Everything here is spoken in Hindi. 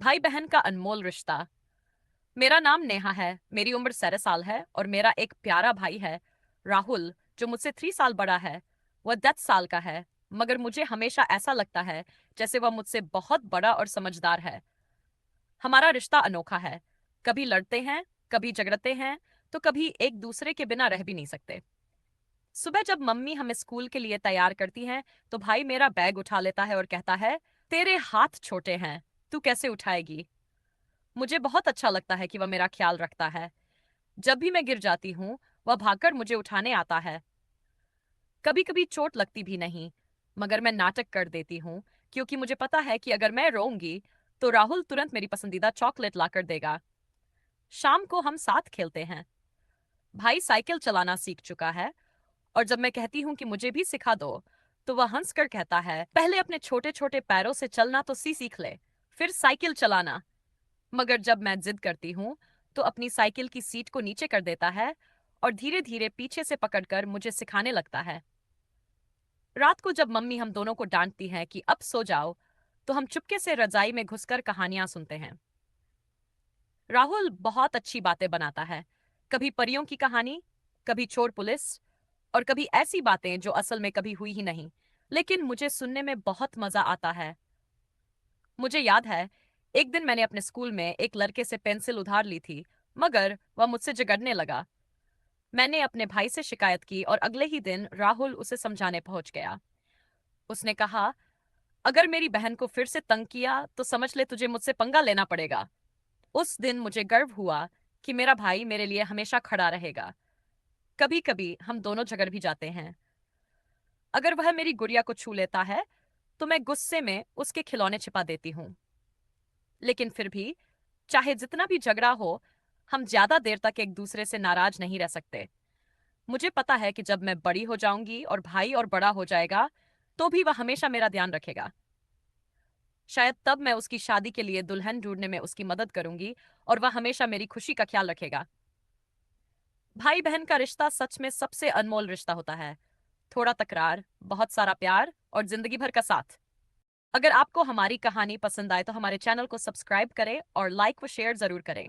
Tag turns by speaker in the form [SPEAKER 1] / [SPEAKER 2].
[SPEAKER 1] भाई बहन का अनमोल रिश्ता। मेरा नाम नेहा है। मेरी उम्र 17 साल है और मेरा एक प्यारा भाई है, राहुल, जो मुझसे 3 साल बड़ा है। वह 10 साल का है, मगर मुझे हमेशा ऐसा लगता है जैसे वह मुझसे बहुत बड़ा और समझदार है। हमारा रिश्ता अनोखा है। कभी लड़ते हैं, कभी झगड़ते हैं, तो कभी एक दूसरे के बिना रह भी नहीं सकते। सुबह जब मम्मी हमें स्कूल के लिए तैयार करती हैं, तो भाई मेरा बैग उठा लेता है और कहता है, तेरे हाथ छोटे हैं, तू कैसे उठाएगी। मुझे बहुत अच्छा लगता है कि वह मेरा ख्याल रखता है। जब भी मैं गिर जाती हूँ, वह भागकर मुझे उठाने आता है। कभी कभी चोट लगती भी नहीं, मगर मैं नाटक कर देती हूँ, क्योंकि मुझे पता है कि अगर मैं रोऊंगी तो राहुल तुरंत मेरी पसंदीदा चॉकलेट लाकर देगा। शाम को हम साथ खेलते हैं। भाई साइकिल चलाना सीख चुका है, और जब मैं कहती हूँ कि मुझे भी सिखा दो, तो वह हंसकर कहता है, पहले अपने छोटे छोटे पैरों से चलना तो सीख ले, फिर साइकिल चलाना। मगर जब मैं जिद करती हूँ, तो अपनी साइकिल की सीट को नीचे कर देता है और धीरे धीरे पीछे से पकड़कर मुझे सिखाने लगता है। रात को जब मम्मी हम दोनों को डांटती है कि अब सो जाओ, तो हम चुपके से रजाई में घुसकर कहानियां सुनते हैं। राहुल बहुत अच्छी बातें बनाता है। कभी परियों की कहानी, कभी चोर पुलिस, और कभी ऐसी बातें जो असल में कभी हुई ही नहीं, लेकिन मुझे सुनने में बहुत मजा आता है। मुझे याद है, एक दिन मैंने अपने स्कूल में एक लड़के से पेंसिल उधार ली थी, मगर वह मुझसे झगड़ने लगा। मैंने अपने भाई से शिकायत की और अगले ही दिन राहुल उसे समझाने पहुंच गया। उसने कहा, अगर मेरी बहन को फिर से तंग किया तो समझ ले तुझे मुझसे पंगा लेना पड़ेगा। उस दिन मुझे गर्व हुआ कि मेरा भाई मेरे लिए हमेशा खड़ा रहेगा। कभी कभी हम दोनों झगड़ भी जाते हैं। अगर वह मेरी गुड़िया को छू लेता है, तो मैं गुस्से में उसके खिलौने छिपा देती हूँ। लेकिन फिर भी, चाहे जितना भी झगड़ा हो, हम ज्यादा देर तक एक दूसरे से नाराज नहीं रह सकते। मुझे पता है कि जब मैं बड़ी हो जाऊंगी और भाई और बड़ा हो जाएगा, तो भी वह हमेशा मेरा ध्यान रखेगा। शायद तब मैं उसकी शादी के लिए दुल्हन ढूंढने में उसकी मदद करूंगी, और वह हमेशा मेरी खुशी का ख्याल रखेगा। भाई बहन का रिश्ता सच में सबसे अनमोल रिश्ता होता है। थोड़ा तकरार, बहुत सारा प्यार और जिंदगी भर का साथ। अगर आपको हमारी कहानी पसंद आए तो हमारे चैनल को सब्सक्राइब करें और लाइक व शेयर जरूर करें।